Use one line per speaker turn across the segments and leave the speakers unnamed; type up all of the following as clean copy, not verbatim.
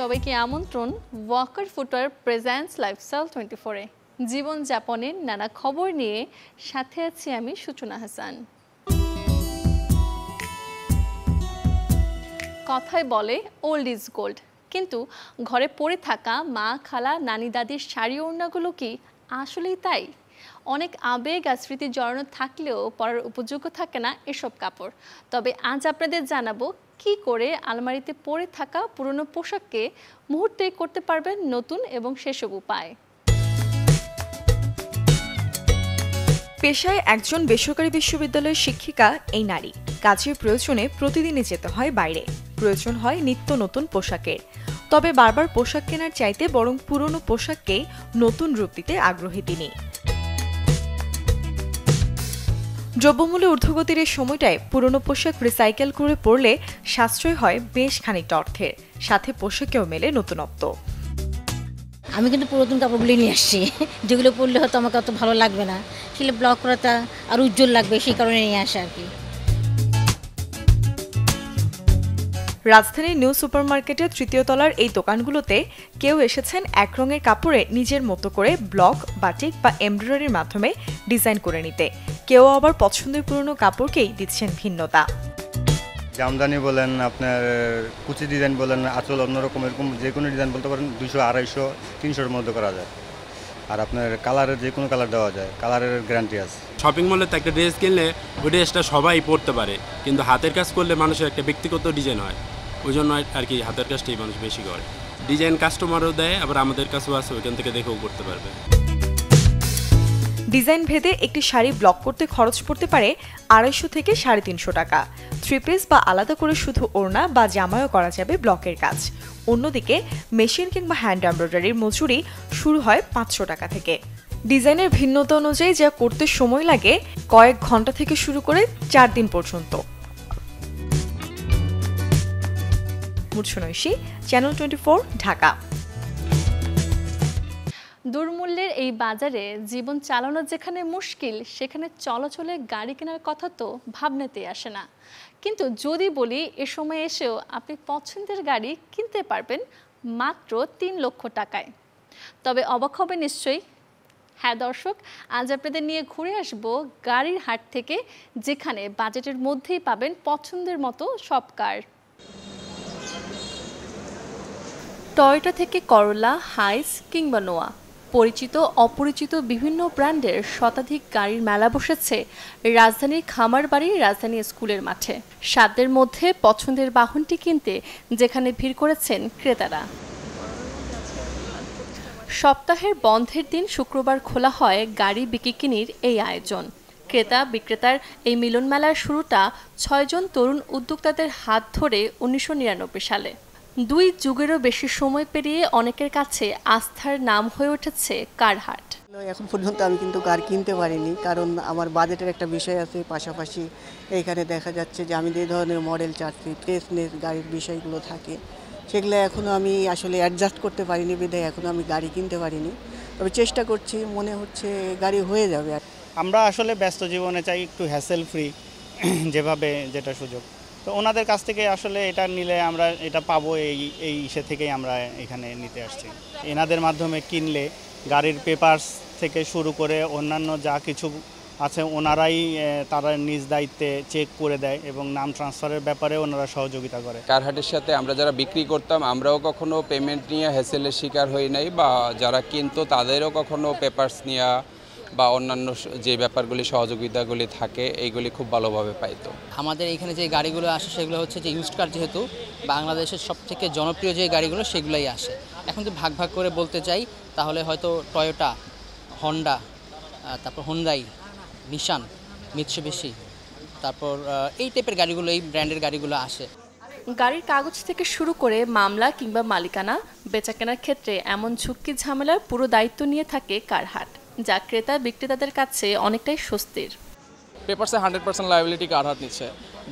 সবাইকে আমন্ত্রণ Waker footwear presents lifestyle 24-এ জীবনযাপনের নানা খবর নিয়ে সাথে আছি আমি সূচনা হাসান। কথায় বলে ওল্ড ইজ গোল্ড, কিন্তু ঘরে পড়ে থাকা মা খালা নানি দাদির শাড়ি ওড়নাগুলো কি আসলেই তাই? অনেক আবেগ আর স্মৃতি জড়ানো থাকলেও পরার উপযোগ্য থাকে না এসব কাপড়। তবে আজ আপনাদের জানাবো কি করে আলমারিতে পড়ে থাকা পুরনো পোশাককে মুহূর্তেই করতে পারবেন নতুন এবং সেসব উপায়।
পেশায় একজন বেসরকারি বিশ্ববিদ্যালয়ের শিক্ষিকা এই নারী। কাজের প্রয়োজনে প্রতিদিনই যেতে হয় বাইরে, প্রয়োজন হয় নিত্য নতুন পোশাকের। তবে বারবার পোশাক কেনার চাইতে বরং পুরনো পোশাককেই নতুন রূপ দিতে আগ্রহী তিনি। দ্রব্যমূল্যের ঊর্ধ্বগতির এই সময়টায় পুরনো পোশাক রিসাইকেল করে পরলে সাশ্রয় হয় বেশ খানিকটা অর্থের, সাথে পোশাকেও মেলে নতুনত্ব।
আমি কিন্তু পুরাতন কাপড়গুলি নিয়ে আসছি, যেগুলো পরলে হয়তো আমাকে অত ভালো লাগবে না, সেগুলো ব্লক করাটা আর উজ্জ্বল লাগবে, সেই কারণে নিয়ে আসা আর কি।
রাজধানীর নিউ সুপারমার্কেটের তৃতীয় তলার এই দোকানগুলোতে কেউ এসেছেন এক রঙের কাপড়ে নিজের মতো করে ব্লক, বাটিক বা এমব্রয়ডারির মাধ্যমে ডিজাইন করে নিতে, কেউ আবার পছন্দের পুরনো কাপড়কেই দিচ্ছেন ভিন্নতা।
জামদানি বলেন, আপনার কুচি ডিজাইন বলেন, আঁচল অন্যরকম, এরকম যে কোনো ডিজাইন বলতে পারেন 200, 250, 300-এর মধ্যে করা যায়। আর আপনার কালারের যে কোনো কালার দেওয়া যায়, কালারের গ্যারান্টি আছে।
শপিং মলে তো একটা ড্রেস কিনলে ওই ড্রেসটা সবাই পরতে পারে, কিন্তু হাতের কাজ করলে মানুষের একটা ব্যক্তিগত ডিজাইন হয়, ওই জন্য আর কি হাতের কাজটাই মানুষ বেশি করে। ডিজাইন কাস্টমারও দেয়, আবার আমাদের কাছেও আছে, ওইখান থেকে দেখেও করতে পারবে।
ডিজাইন ভেদে একটি শাড়ি ব্লক করতে খরচ পড়তে পারে 250 থেকে 350 টাকা। 3 পিস বা আলাদা করে শুধু ওড়না বা জামাও করা যাবে ব্লকের কাজ। অন্যদিকে মেশিন কিংবা হ্যান্ড এমব্রয়ডারির মজুরি শুরু হয় 500 টাকা থেকে। ডিজাইনের ভিন্নতা অনুযায়ী যা করতে সময় লাগে কয়েক ঘন্টা থেকে শুরু করে 4 দিন পর্যন্ত। মুর্শনৈশী, চ্যানেল 24, ঢাকা।
দুর্মূল্যের এই বাজারে জীবন চালানো যেখানে মুশকিল, সেখানে চলাচলে গাড়ি কেনার কথা তো ভাবনাতেই আসে না। কিন্তু যদি বলি এ সময় এসেও আপনি পছন্দের গাড়ি কিনতে পারবেন মাত্র 3 লক্ষ টাকায়, তবে অবাক হবে নিশ্চয়ই। হ্যাঁ দর্শক, আজ আপনাদের নিয়ে ঘুরে আসবো গাড়ির হাট থেকে, যেখানে বাজেটের মধ্যেই পাবেন পছন্দের মতো সব কার। টয়োটা থেকে করোলা, হাইস কিংবা নোয়া, পরিচিত অপরিচিত বিভিন্ন ব্র্যান্ডের শতাধিক গাড়ির মেলা বসেছে রাজধানীর খামারবাড়ি রাজধানী স্কুলের মাঠে। সাধ্যের মধ্যে পছন্দের বাহনটি কিনতে যেখানে ভিড় করেছেন ক্রেতারা। সপ্তাহের বন্ধের দিন শুক্রবার খোলা হয় গাড়ি বিক্রির এই আয়োজন। ক্রেতা বিক্রেতার এই মিলন মেলার শুরুটা 6 জন তরুণ উদ্যোক্তাদের হাত ধরে 1999 সালে। 2 যুগেরও বেশি সময় পেরিয়ে অনেকের কাছে আস্থার নাম হয়ে উঠেছে কারহাট।
এখন পর্যন্ত আমি কিন্তু কার কিনতে পারিনি, কারণ আমার বাজেটের একটা বিষয় আছে। পাশাপাশি এইখানে দেখা যাচ্ছে যে আমি যে ধরনের মডেল চাচ্ছি, টেস্টনেস গাড়ির বিষয়গুলো থাকে, সেগুলো এখনও আমি আসলে অ্যাডজাস্ট করতে পারিনি, বিধায় এখনও আমি গাড়ি কিনতে পারিনি। তবে চেষ্টা করছি, মনে হচ্ছে গাড়ি হয়ে যাবে।
আমরা আসলে ব্যস্ত জীবনে চাই একটু হ্যাসেল ফ্রি, যেভাবে যেটা সুযোগ, তো ওনাদের কাছ থেকে আসলে এটা নিলে আমরা এটা পাবো, এই ইসে থেকেই আমরা এখানে নিতে আসছি। এনাদের মাধ্যমে কিনলে গাড়ির পেপারস থেকে শুরু করে অন্যান্য যা কিছু আছে ওনারাই তারা নিজ দায়িত্বে চেক করে দেয় এবং নাম ট্রান্সফারের ব্যাপারে ওনারা সহযোগিতা করে।
কারহাটের সাথে আমরা যারা বিক্রি করতাম, আমরাও কখনো পেমেন্ট নিয়ে হ্যাসেলের শিকার হই নাই, বা যারা কিনতো তাদেরও কখনো পেপারস নেওয়া বা অন্যান্য যে ব্যাপারগুলি সহযোগিতাগুলি থাকে এইগুলি খুব ভালোভাবে পাইতো।
আমাদের এখানে যে গাড়িগুলো আসে সেগুলো হচ্ছে যে ইউজড কার, যেহেতু বাংলাদেশের সবথেকে জনপ্রিয় যে গাড়িগুলো সেগুলোই আসে। এখন যদি ভাগ ভাগ করে বলতে চাই তাহলে হয়তো টয়োটা, হন্ডা, তারপর হোন্ডাই, নিশান, মিৎসুবিশি, তারপর এই টাইপের গাড়িগুলো, এই ব্র্যান্ডের গাড়িগুলো আসে।
গাড়ির কাগজ থেকে শুরু করে মামলা কিংবা মালিকানা বেচাকেনার ক্ষেত্রে এমন ঝুঁকি ঝামেলার পুরো দায়িত্ব নিয়ে থাকে কারহাট, যা ক্রেতা বিক্রেতাদের কাছে অনেকটাই স্বস্তির।
পেপারসে 100% লায়াবিলিটি কারহাট নিচ্ছে।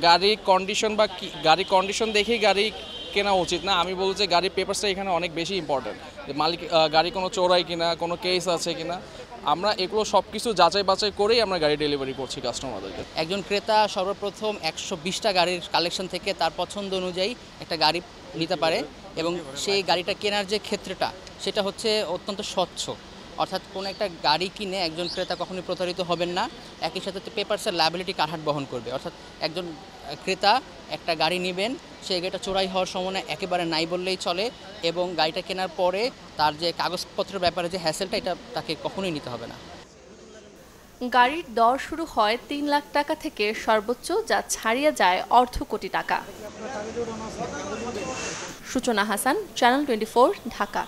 গাড়ির কন্ডিশন বা গাড়ির কন্ডিশন দেখেই গাড়ি কেনা উচিত না, আমি বলছি যে গাড়ির পেপারসটা এখানে অনেক বেশি ইম্পর্টেন্ট। যে মালিক গাড়ি কোনো চোরাই কিনা, কোনো কেস আছে কিনা, আমরা এগুলো সব কিছু যাচাই বাছাই করেই আমরা গাড়ি ডেলিভারি করছি কাস্টমারদেরকে।
একজন ক্রেতা সর্বপ্রথম 120টা গাড়ির কালেকশন থেকে তার পছন্দ অনুযায়ী একটা গাড়ি নিতে পারে এবং সেই গাড়িটা কেনার যে ক্ষেত্রটা সেটা হচ্ছে অত্যন্ত স্বচ্ছ। অর্থাৎ কোনো একটা গাড়ি কিনে একজন ক্রেতা কখনোই প্রতারিত হবেন না। একই সাথে পেপারসের লায়াবিলিটি কাঠাট বহন করবে। অর্থাৎ একজন ক্রেতা একটা গাড়ি নেবেন, সেই গাড়িটা চোরাই হওয়ার সম্ভাবনা একেবারে নাই বললেই চলে এবং গাড়িটা কেনার পরে তার যে কাগজপত্রের ব্যাপারে যে হ্যাসেলটা, এটা তাকে কখনোই নিতে হবে না।
গাড়ির দর শুরু হয় 3 লাখ টাকা থেকে সর্বোচ্চ যা ছাড়িয়ে যায় অর্ধ কোটি টাকা। সূচনা Hasan, channel 24, Dhaka.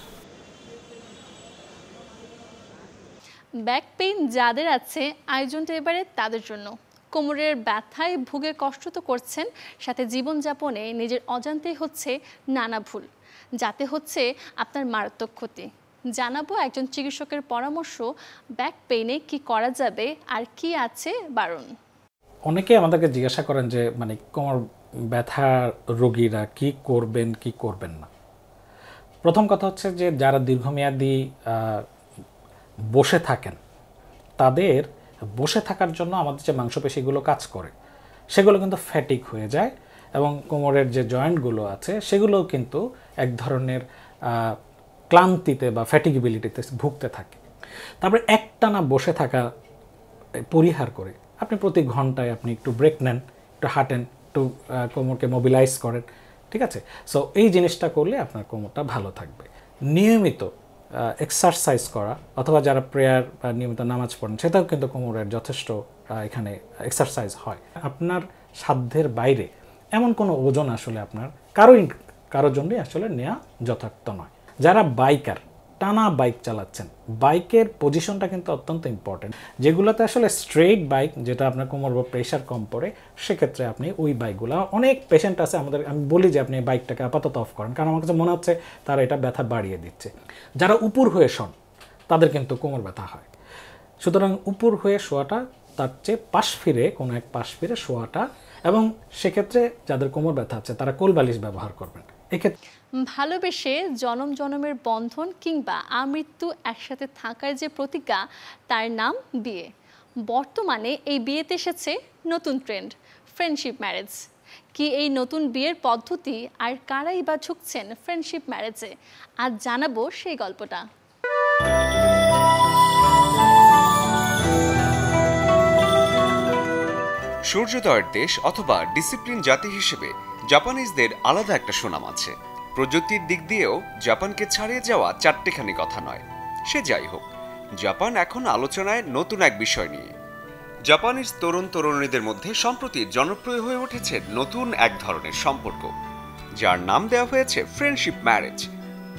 Back pain যাদের আছে, আয়োজনটা এবারে তাদের জন্য। কোমরের ব্যথায় ভুগে কষ্ট তো করছেন, সাথে জীবনযাপনে নিজের অজান্তেই হচ্ছে নানা ভুল, যাতে হচ্ছে আপনার মারাত্মক ক্ষতি। জানাবো একজন চিকিৎসকের পরামর্শ, ব্যাক পেইনে কি করা যাবে আর কি আছে বারণ।
অনেকে আমাদেরকে জিজ্ঞাসা করেন যে মানে কোমর ব্যথা রোগীরা কি করবেন কি করবেন না। প্রথম কথা হচ্ছে যে যারা দীর্ঘমেয়াদী বসে থাকেন, তাদের বসে থাকার জন্য আমাদের যে মাংসপেশিগুলো কাজ করে সেগুলো কিন্তু ফ্যাটিক হয়ে যায় এবং কোমরের যে জয়েন্টগুলো আছে সেগুলোও কিন্তু এক ধরনের ক্লান্তিতে বা ফ্যাটিগিবিলিটিতে ভুগতে থাকে। তারপরে একটানা বসে থাকা পরিহার করে আপনি প্রতি ঘন্টায় আপনি একটু ব্রেক নেন, একটু হাঁটেন, একটু কোমরকে মোবিলাইজ করেন, ঠিক আছে? সো এই জিনিসটা করলে আপনার কোমরটা ভালো থাকবে। নিয়মিত এক্সারসাইজ করা অথবা যারা প্রেয়ার বা নিয়মিত নামাজ পড়েন, সেটাও কিন্তু কোমরের যথেষ্ট এখানে এক্সারসাইজ হয়। আপনার সাধ্যের বাইরে এমন কোনো ওজন আসলে আপনার কারোর জন্যই আসলে নেওয়া যথার্থ নয়। যারা বাইকার, টানা বাইক চালাচ্ছেন, বাইকের পজিশনটা কিন্তু অত্যন্ত ইম্পর্টেন্ট। যেগুলোতে আসলে স্ট্রেইট বাইক, যেটা আপনার কোমর বা প্রেশার কম পড়ে, সেক্ষেত্রে আপনি ওই বাইকগুলো, অনেক পেশেন্ট আছে আমাদের, আমি বলি যে আপনি বাইকটাকে আপাতত অফ করেন, কারণ আমার কাছে মনে হচ্ছে তারা এটা ব্যথা বাড়িয়ে দিচ্ছে। যারা উপর হয়ে শোন, তাদের কিন্তু কোমর ব্যথা হয়। সুতরাং উপর হয়ে শোয়াটা, তার চেয়ে পাশ ফিরে, কোনো এক পাশ ফিরে শোয়াটা, এবং সেক্ষেত্রে যাদের কোমর ব্যথা আছে তারা কোল বালিশ ব্যবহার করবেন। এক্ষেত্রে
ভালোবেসে জনম জনমের বন্ধন কিংবা আমৃত্যু একসাথে থাকার যে প্রতিজ্ঞা, তার নাম বিয়ে। বর্তমানে এই বিয়েতে এসেছে নতুন ট্রেন্ড, ফ্রেন্ডশিপ ম্যারেজ। কি এই নতুন বিয়ের পদ্ধতি আর কারাই বা ঝুঁকছেন ফ্রেন্ডশিপ ম্যারেজে, আজ জানাবো সেই গল্পটা।
সূর্যোদয়ের দেশ অথবা ডিসিপ্লিন জাতি হিসেবে জাপানিজদের আলাদা একটা সুনাম আছে। প্রযুক্তির দিক দিয়েও জাপানকে ছাড়িয়ে যাওয়া চারটেখানি কথা নয়। সে যাই হোক, জাপান এখন আলোচনায় নতুন এক বিষয় নিয়ে। জাপানিজ তরুণ তরুণীদের মধ্যে সম্প্রতি জনপ্রিয় হয়ে উঠেছে নতুন এক ধরনের সম্পর্ক, যার নাম দেওয়া হয়েছে ফ্রেন্ডশিপ ম্যারেজ,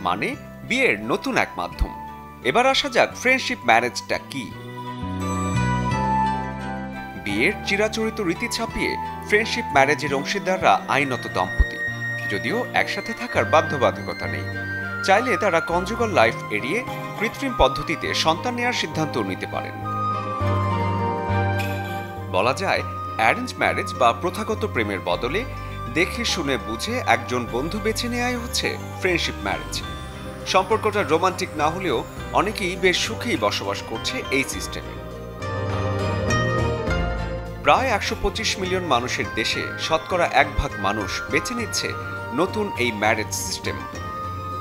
মানে বিয়ের নতুন এক মাধ্যম। এবার আসা যাক ফ্রেন্ডশিপ ম্যারেজটা কি। বিয়ের চিরাচরিত রীতি ছাপিয়ে ফ্রেন্ডশিপ ম্যারেজের অংশীদাররা আইনত দম্পতি, যদিও একসাথে থাকার বাধ্যবাধকতা নেই। চাইলে তারা কনজুগাল লাইফ এড়িয়ে কৃত্রিম পদ্ধতিতে সন্তান নেওয়ার সিদ্ধান্ত নিতে পারেন। বলা যায়, অ্যারেঞ্জ ম্যারেজ বা প্রথাগত প্রেমের বদলে দেখে শুনে বুঝে একজন বন্ধু বেছে নেওয়াই হচ্ছে ফ্রেন্ডশিপ ম্যারেজ। সম্পর্কটা রোমান্টিক না হলেও অনেকেই বেশ সুখেই বসবাস করছে এই সিস্টেমে। প্রায় 125 মিলিয়ন মানুষের দেশে শতকরা 1 ভাগ মানুষ বেছে নিচ্ছে নতুন এই ম্যারেজ সিস্টেম।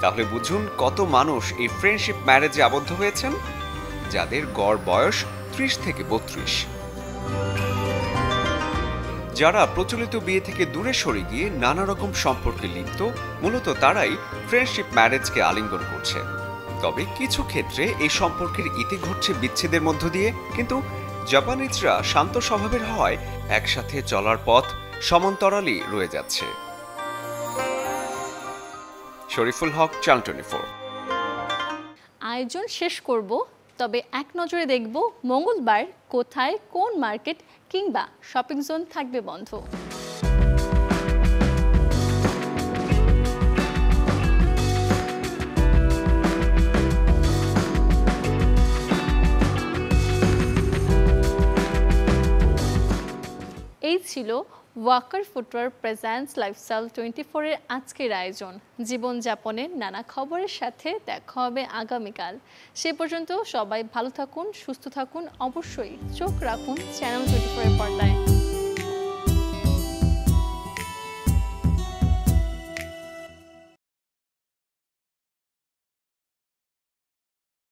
তাহলে বুঝুন কত মানুষ এই ফ্রেন্ডশিপ ম্যারেজে আবদ্ধ হয়েছেন, যাদের গড় বয়স 30 থেকে 32। যারা প্রচলিত বিয়ে থেকে দূরে সরে গিয়ে নানা রকম সম্পর্কে লিপ্ত, মূলত তারাই ফ্রেন্ডশিপ ম্যারেজকে আলিঙ্গন করছে। তবে কিছু ক্ষেত্রে এই সম্পর্কের ইতি ঘটছে বিচ্ছেদের মধ্য দিয়ে, কিন্তু জাপানিজরা শান্ত স্বভাবের হওয়ায় একসাথে চলার পথ সমান্তরালই রয়ে যাচ্ছে। শরীফুল হক, চ্যানেল 24।
আয়োজন শেষ করব, তবে এক নজরে দেখব মঙ্গলবার কোথায় কোন মার্কেট কিংবা শপিং জোন থাকবে বন্ধ। এই ছিল ওয়াকার ফুটওয়্যার প্রেজেন্টস লাইফস্টাইল 24 এর আজকের আয়োজন। জীবনযাপনের নানা খবরের সাথে দেখা হবে আগামীকাল। সে পর্যন্ত সবাই ভালো থাকুন, সুস্থ থাকুন, অবশ্যই চোখ রাখুন চ্যানেল 24 এর